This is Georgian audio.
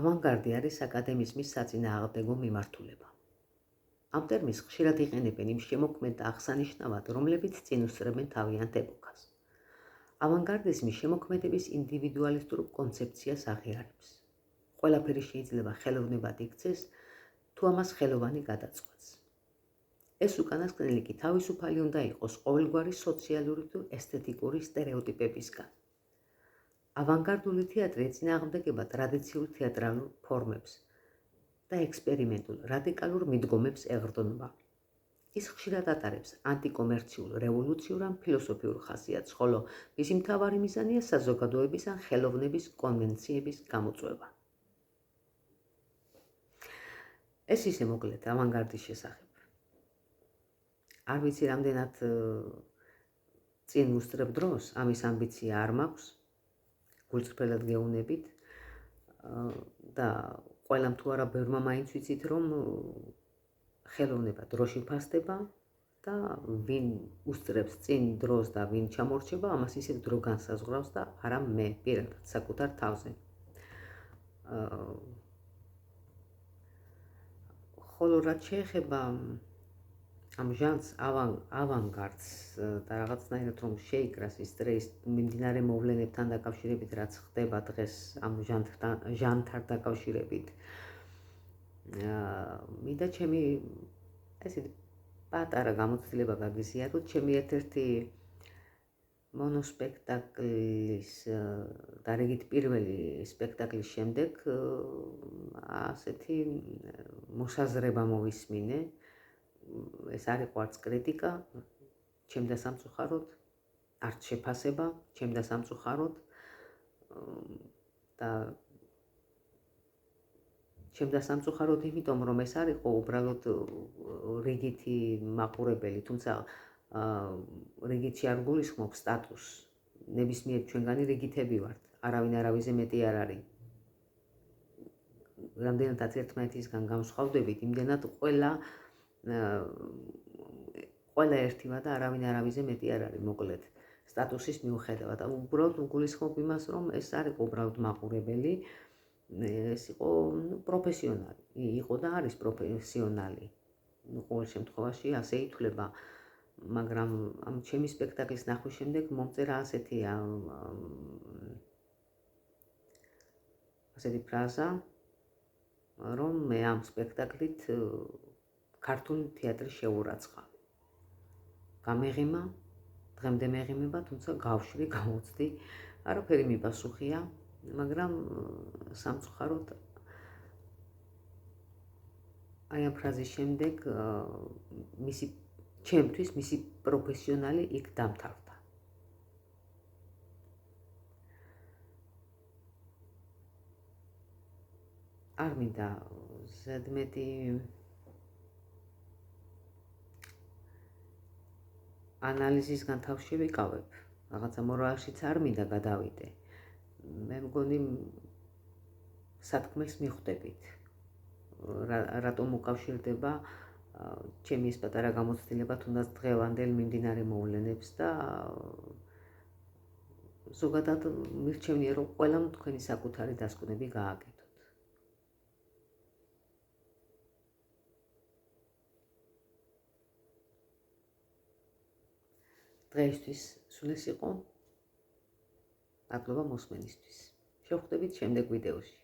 ავანგარდი არის აკადემიზმის საწინააღმდეგო მიმართულება. ამ ტერმინს ხშირად იყენებენ იმ შემოქმედთა აღსანიშნავად, რომლებიც წინ უსწრებენ თავიანთ ეპოქას. ავანგარდიზმი შემოქმედების ინდივიდუალისტურ კონცეფციას აღიარებს. ყველაფერი შეიძლება ხელოვნებად იქცეს, თუ ამას ხელოვანი გადაწყვეტს. ეს უკანასკნელი კი თავისუფალი უნდა იყოს ყოველგვარი სოციალური თუ ესთეტიკური სტერეოტიპებისგან. ავანგარდული თეატრი ეწინააღმდეგება ტრადიციულ თეატრალურ ფორმებს და ექსპერიმენტულ რადიკალურ მიდგომებს ეღრდნობა. ის ხშირად ატარებს ანტიკომერციულ, რევოლუციურ ან ფილოსოფიურ ხასიათს, ხოლო მისი მთავარი მიზანია საზოგადოების ან ხელოვნების კონვენციების გამოწვევა. ეს ისე მოკლედ ავანგარდის შესახებ. არ ვიცი რამდენად წინ უსწრებ დროს, ამის ამბიცია არ მაქვს, გულწრფელად გეუნებით და ყველამ თუ არა ბევრმა მაინც ვიცით, რომ ხელოვნება დროში ფასდება და ვინ უსწრებს წინ დროს და ვინ ჩამორჩება, ამას ისევ დრო განსაზღვრავს და არა მე პირადად საკუთარ თავზე. ხოლო რაც შეეხება ამ ჟანრს, ავანგარდს და რაღაცნაირად რომ შეიკრას ის დროის მიმდინარე მოვლენებთან დაკავშირებით, რაც ხდება დღეს ამ ჟანრთან დაკავშირებით. მინდა ჩემი ესეთი პატარა გამოცდილება გაგიზიაროთ, ჩემი ერთ-ერთი მონოსპექტაკლის და რიგით პირველი სპექტაკლის შემდეგ ასეთი მოსაზრება მოვისმინე. ეს არ იყო არც კრიტიკა, ჩემდა სამწუხაროდ, არც შეფასება, ჩემდა სამწუხაროდ და ჩემდა სამწუხაროდ იმიტომ, რომ ეს არ იყო უბრალოდ რიგითი მაყურებელი, თუმცა რიგითში არ გულისხმობს სტატუსს. ნებისმიერ ჩვენგანი რიგითები ვართ, არავინ არავიზე მეტი არ არის. რამდენადაც ერთმანეთისგან განსხვავდებით, იმდენად ყველა ერთივა და არავინ არავიზე მეტი არ არის, მოკლედ სტატუსის მიუხედავად. უბრალოდ გულისხმობ იმას, რომ ეს არ იყო უბრალოდ მაყურებელი, ეს იყო პროფესიონალი, იყო და არის პროფესიონალი. ყოველ შემთხვევაში ასე ითვლება, მაგრამ ამ ჩემი სპექტაკლის ნახვის შემდეგ მომწერა ასეთი ფრაზა, რომ მე ამ სპექტაკლით ქართულ თეატრს შევურაცხავ. გამეღიმა, დღემდე მეღიმება, თუმცა გავშვი, გავუცდი, არაფერი მიპასუხია, მაგრამ სამწუხაროდ აი ამ ფრაზის შემდეგ ჩემთვის მისი პროფესიონალი იქ დამთავრდა. არ მინდა ზედმეტი ანალიზისგან თავს შევიკავებ, რაღაცა მორალშიც არ მინდა გადავიდე. მე მგონი სათქმელს მიხვდებით, რატომ უკავშირდება ჩემი ეს პატარა გამოცდილება თუნდაც დღევანდელ მიმდინარე მოვლენებს და ზოგადად მირჩევნია, რომ ყველამ თქვენი საკუთარი დასკვნები გააკეთოთ. დღეისთვის სულ ეს იყო. მადლობა მოსმენისთვის. შევხვდებით შემდეგ ვიდეოში.